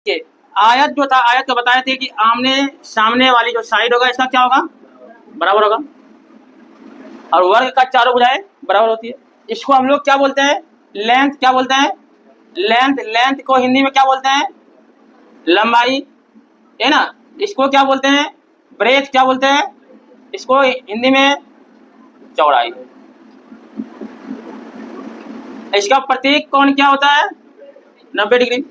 कि आयत जो था, आयत तो बताए थे कि आमने सामने वाली जो साइड होगा इसका क्या होगा, बराबर होगा, और वर्ग का चारों भुजाएं बराबर होती है। इसको हम लोग क्या बोलते हैं, लेंथ। क्या बोलते हैं, लेंथ। लेंथ को हिंदी में क्या बोलते हैं, लंबाई, है ना। इसको क्या बोलते हैं, ब्रेथ। क्या बोलते हैं इसको हिंदी में, चौड़ाई। इसका प्रत्येक कोण क्या होता है, 90 डिग्री।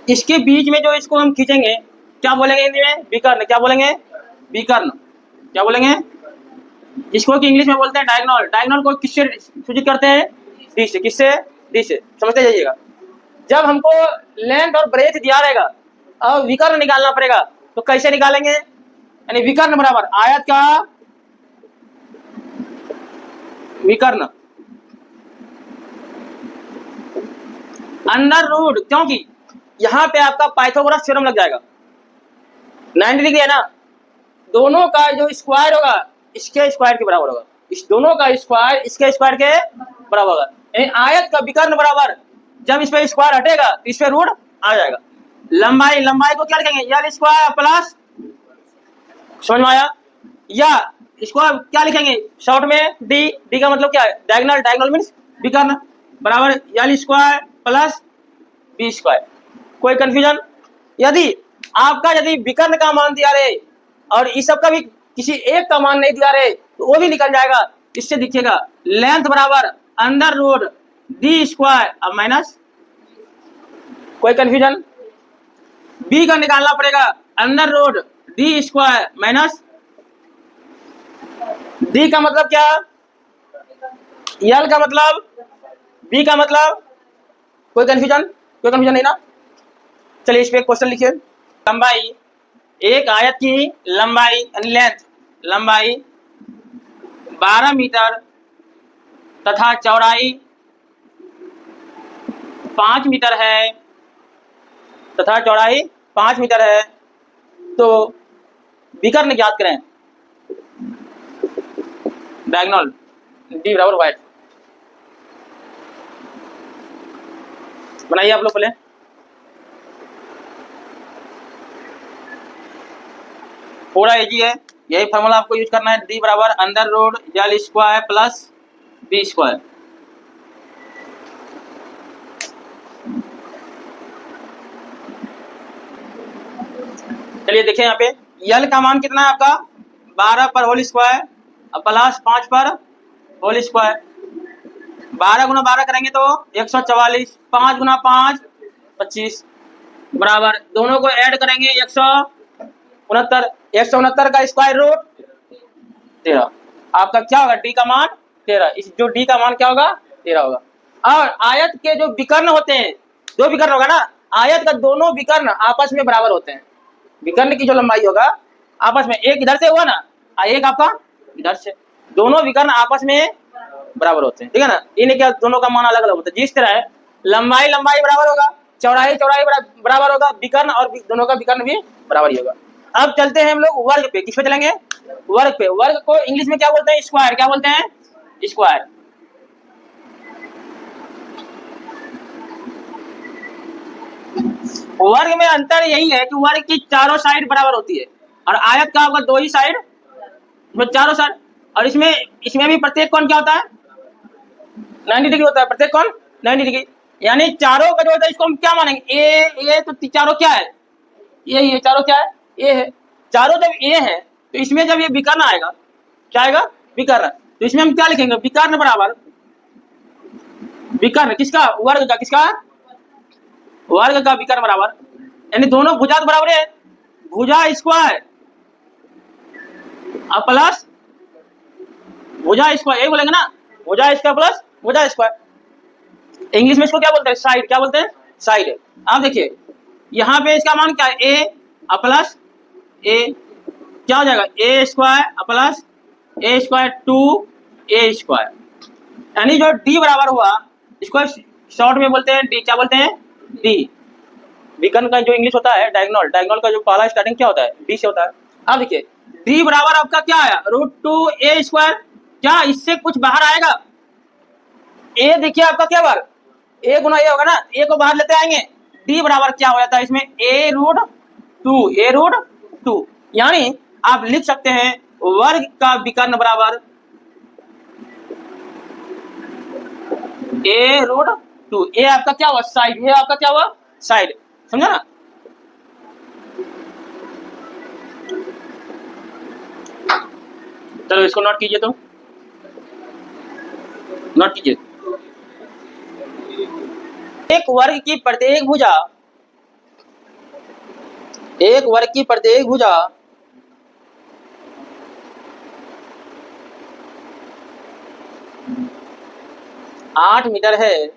इसके बीच में जो इसको हम खींचेंगे क्या बोलेंगे हिंदी में, विकर्ण। क्या बोलेंगे, विकर्ण। क्या बोलेंगे, इसको कि इंग्लिश में बोलते हैं डायगोनल। डायगोनल को किससे सूचित करते हैं, डी से। किससे, डी से। समझते जाइएगा। जब हमको लेंथ और ब्रेथ दिया रहेगा और विकर्ण निकालना पड़ेगा तो कैसे निकालेंगे, यानी विकर्ण बराबर आयत का विकर्ण अंडर रूट, क्योंकि यहां पे आपका पाइथागोरस थ्योरम लग जाएगा। 90 डिग्री है ना, दोनों का जो स्क्वायर होगा इसके स्क्वायर के बराबर होगा। इस दोनों का स्क्वायर इसके स्क्वायर के बराबर होगा। यानी आयत का विकर्ण बराबर, जब इस पे स्क्वायर हटेगा तो इस पे रूट आ जाएगा। लंबाई, लंबाई को क्या लिखेंगे, यल स्क्वायर प्लस, समझ में आया, या इसको क्या लिखेंगे शॉर्ट में, डी। डी का मतलब क्या है, डायगोनल। डायगोनल मींस विकर्ण बराबर L square plus B square. कोई कंफ्यूजन। यदि आपका यदि विकर्ण का मान दिया रहे और इस सब का भी किसी एक का मान नहीं दिया रहे तो वो भी निकल जाएगा। इससे दिखेगा लेंथ बराबर अंडर रूट डी स्क्वायर अब माइनस। कोई कंफ्यूजन। बी का निकालना पड़ेगा under root D square minus, D का मतलब क्या, यल का मतलब, बी का मतलब। कोई कंफ्यूजन, कोई कंफ्यूजन नहीं ना। चलिए इस पे क्वेश्चन लिखिए। लंबाई, एक आयत की लंबाई लेंथ, लंबाई 12 मीटर तथा चौड़ाई 5 मीटर है, तथा चौड़ाई 5 मीटर है, तो विकर्ण ज्ञात करें। डायगोनल डी बराबर वाइट बनाइए आप लोग पहले। पूरा इजी है, यही फॉर्मूला आपको यूज करना है। डी बराबर under root L square plus B square. चलिए देखें यहाँ पे यल का मान कितना है आपका, 12 पर होल स्क्वायर और प्लस 5 पर होल स्क्वायर। 12 गुना 12 करेंगे तो 144, 5 गुना 5 25 बराबर, दोनों को ऐड करेंगे 169। 169 का स्क्वायर रूट 13। आपका क्या होगा, डी का मान 13। इस जो डी का मान क्या होगा, 13 होगा। और आयत के जो विकर्ण होते हैं, दो विकर्ण होगा ना, आयत का दोनों विकर्ण आपस में बराबर होते हैं। विकर्ण की जो लंबाई होगा आपस में, एक इधर से हुआ ना एक आपका इधर से, दोनों विकर्ण आपस में बराबर होते हैं, ठीक है ना। इन्हें क्या, दोनों का मान अलग अलग होता है। जिस तरह है लंबाई लंबाई बराबर होगा, चौड़ाई चौड़ाई बराबर होगा, विकर्ण और दोनों का विकर्ण भी बराबर ही होगा। अब चलते हैं हम लोग वर्ग पे। किस पे चलेंगे, वर्ग पे। वर्ग को इंग्लिश में क्या बोलते हैं, स्क्वायर। क्या बोलते हैं, स्क्वायर। वर्ग में अंतर यही है कि वर्ग की चारों साइड बराबर होती है और आयत का होगा दो ही साइड, इसमें चारों साइड। और इसमें भी प्रत्येक कोण क्या होता है, 90 डिग्री होता है। प्रत्येक कोण 90 डिग्री, यानी चारों का जो होता है इसको हम क्या मानेंगे, ए। तो चारों क्या है, ये चारों क्या है, ए है। चारों जब ए है तो इसमें जब ये विकर्ण आएगा, क्या आएगा, विकर्ण। तो इसमें हम क्या लिखेंगे, विकर्ण बराबर, विकर्ण किसका, वर्ग का, किसका, वर्ग का विकर्ण बराबर, यानी दोनों भुजा तो बराबर है, भुजा स्क्वायर और प्लस भुजा स्क्वायर, यही बोलेंगे ना, भुजा स्क्वायर प्लस भुजा स्क्वायर। इंग्लिश में इसको क्या बोलते हैं, साइड। क्या बोलते हैं, साइड। आप देखिए यहाँ पे इसका मान क्या है, ए और प्लस ए, क्या हो जाएगा, ए स्क्वायर प्लस ए स्क्वायर 2a स्क्वायर। यानी जो डी बराबर हुआ इसको शॉर्ट में बोलते हैं डी। क्या बोलते हैं, डी। विकर्ण का जो इंग्लिश होता है डायगोनल, डायगोनल का जो पहला स्टार्टिंग क्या होता है, डी से होता है। अब देखिए डी बराबर आपका क्या आया, √2a स्क्वायर। क्या इससे कुछ बाहर आएगा, ए देखिए आपका क्या बाहर, ए गुना ए होगा ना, ए को बाहर लेते आएंगे, डी बराबर क्या हो जाता है इसमें, a√2, यानी आप लिख सकते हैं वर्ग का विकर्ण बराबर a√2। ए आपका क्या हुआ, साइड, ये आपका क्या हुआ, साइड, समझा ना। चलो इसको नोट कीजिए, तो नोट कीजिए। एक वर्ग की प्रत्येक भुजा, एक वर्ग की प्रत्येक भुजा 8 मीटर है,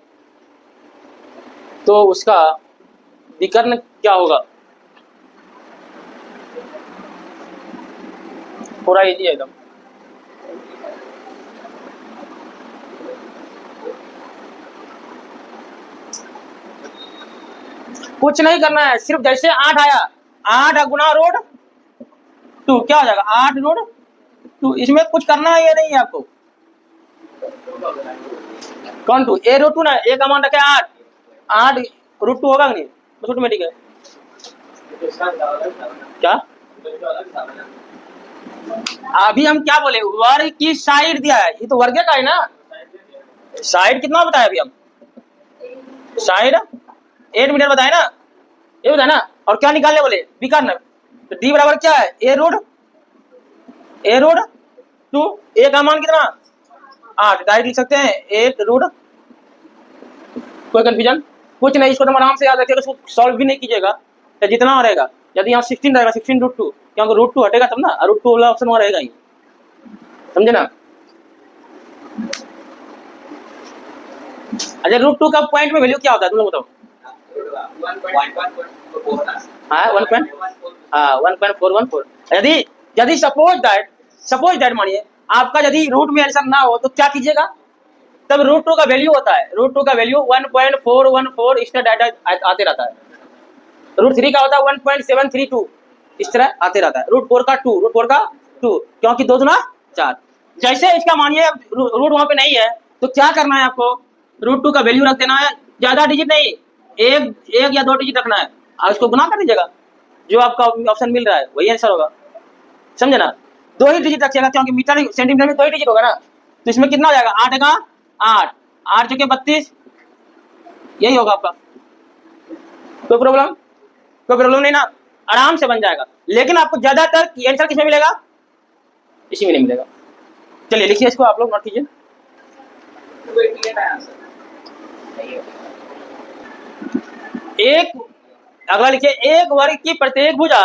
तो उसका विकर्ण क्या होगा। पूरा इजी है एकदम। कुछ नहीं करना है, सिर्फ जैसे 8 आया, 8 गुना √2 क्या हो जाएगा, 8√2। इसमें कुछ करना है या नहीं है आपको, कौन टू, a√2 ना, ए का मान रखे 8, 8√2 होगा नहीं, बस ऑटोमेटिक है। क्या अभी हम क्या बोले, वर्ग की साइड दिया है, ये तो वर्ग का है ना, साइड कितना बताया अभी हम, साइड 8 मीटर बताए ना, ये बताया ना। और क्या निकालने बोले, विकर्ण, तो डी बराबर क्या है, a√2, ए का मान कितना 8, डायरेक्ट लिख सकते हैं 8√। कोई कंफ्यूजन कुछ नहीं, इसको तुम आराम से याद रखिएगा, इसको सॉल्व भी नहीं कीजिएगा, तो जितना रहेगा, यदि यहाँ 16 रहेगा 16√2, क्योंकि √2 हटेगा तब ना, √2 वाला ऑप्शन वहाँ रहेगा ही, समझे ना। अच्छा √2 का पॉइंट में वैल्यू क्या होता है तुम लोग बताओ। 1.414। यदि सपोज दैट मानिए आपका यदि रूट में आंसर ना हो तो क्या कीजिएगा, तब √2 का वैल्यू होता है, √2 का वैल्यू 1.414 इस तरह डाटा आते रहता है। √3 का होता है 1.732 इस तरह आते रहता है। √4 का 2, क्योंकि 2 गुना 4। जैसे इसका मानिए रूट वहां पे नहीं है तो क्या करना है आपको, √2 का वैल्यू रख देना है, ज्यादा डिजिट नहीं, एक या 2 डिजिट रखना है और उसको गुना कर दीजिएगा, जो आपका ऑप्शन मिल रहा है वही आंसर होगा, समझे ना। 2 ही डिजिट रखिएगा, क्योंकि मीटर सेंटीमीटर में 2 ही डिजिट होगा ना, तो इसमें कितना हो जाएगा, 8 का 8 चुके 32, यही होगा आपका। कोई प्रॉब्लम नहीं ना, आराम से बन जाएगा। लेकिन आपको ज्यादातर आंसर किसमें मिलेगा, इसी में नहीं मिलेगा। चलिए लिखिए इसको, आप लोग नोट कीजिए। एक अगला लिखिए, एक वर्ग की प्रत्येक भुजा,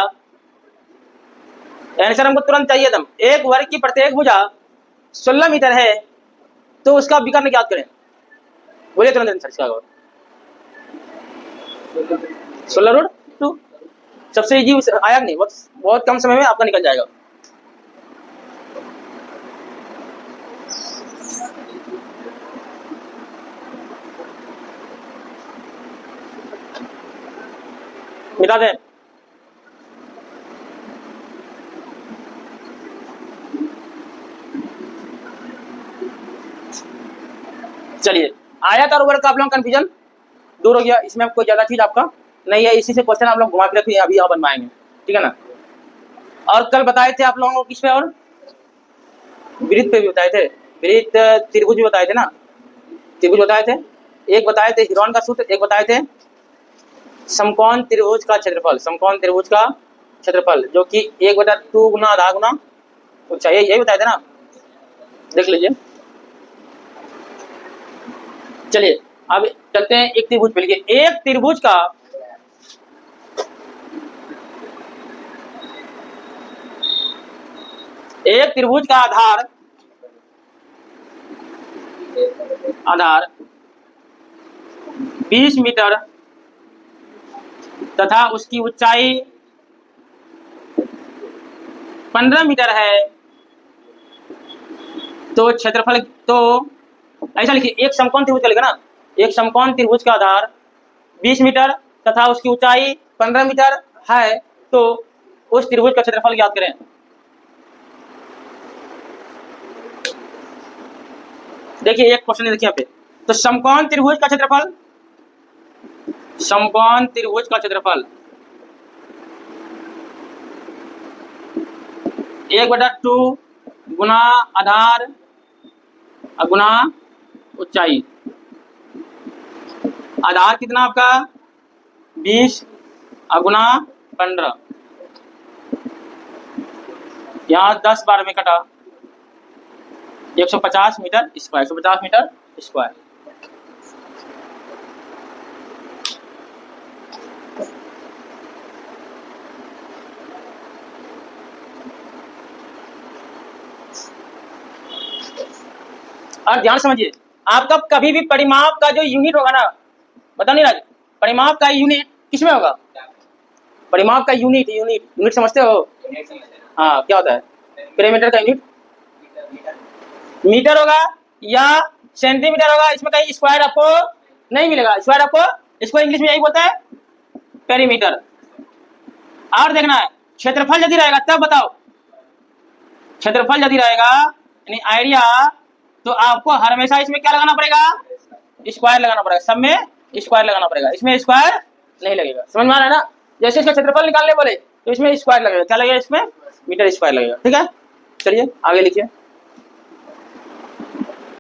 आंसर हमको तुरंत चाहिए एकदम, एक वर्ग की प्रत्येक भुजा 16 मीटर है, तो उसका विकर्ण ज्ञात करें। बोलिए तुरंत आंसर इसका, 16√2, सबसे इजी आया नहीं, बहुत कम समय में आपका निकल जाएगा। मिटा दें, चलिए आयत और वर्ग का आप लोग कंफ्यूजन दूर हो गया, इसमें कोई ज्यादा चीज आपका नहीं है, इसी से क्वेश्चन आप लोग घुमा के रखिए, अभी यहाँ बनवाएंगे, ठीक है ना। और कल बताए थे आप लोगों को किस पे, और वृत्त पे भी बताए थे, वृत्त त्रिभुज भी बताए थे ना, त्रिभुज बताए थे, एक बताए थे हिरोन का सूत्र, एक बताए थे समकोण त्रिभुज का क्षेत्रफल, समकोण त्रिभुज का क्षेत्रफल जो कि 1/2 गुना आधा गुना ऊंचाई, यही बताए थे ना, देख लीजिए। चलिए अब चलते हैं एक त्रिभुज पे, लिखिए एक त्रिभुज का आधार 20 मीटर तथा उसकी ऊंचाई 15 मीटर है, तो क्षेत्रफल, तो ऐसा लिखिए, एक समकोण त्रिभुज का लिखा ना, एक समकोण त्रिभुज का आधार 20 मीटर तथा उसकी ऊंचाई 15 मीटर है, तो उस त्रिभुज का क्षेत्रफल ज्ञात करें। देखिए एक क्वेश्चन देखिए यहाँ पे, तो समकोण त्रिभुज का क्षेत्रफल समकोण त्रिभुज का क्षेत्रफल 1/2 गुना आधार गुना ऊंचाई। आधार कितना आपका 20 गुना 15, यहाँ 10 बार में कटा 150 मीटर स्क्वायर, 150 मीटर स्क्वायर। और ध्यान समझिए, आपका कभी भी परिमाप का जो यूनिट होगा ना, बता नहीं राज, परिमाप का यूनिट किसमें होगा? परिमाप का यूनिट, यूनिट समझते हो? हाँ, क्या होता है? पेरीमीटर का यूनिट मीटर होगा या सेंटीमीटर होगा, इसमें कहीं स्क्वायर आपको नहीं मिलेगा। स्क्वायर आपको, इसको इंग्लिश में यही बोलते हैं पेरीमीटर। और देखना है क्षेत्रफल यदि रहेगा तब बताओ, क्षेत्रफल यदि रहेगा यानी आइडिया, तो आपको हमेशा इसमें क्या लगाना पड़ेगा? स्क्वायर लगाना पड़ेगा, सब में स्क्वायर लगाना पड़ेगा, इसमें स्क्वायर नहीं लगेगा। समझ में आ रहा है ना? जैसे इसका क्षेत्रफल निकालने बोले तो इसमें स्क्वायर लगेगा, क्या लगेगा? इसमें मीटर स्क्वायर लगेगा। ठीक है, चलिए आगे लिखिए।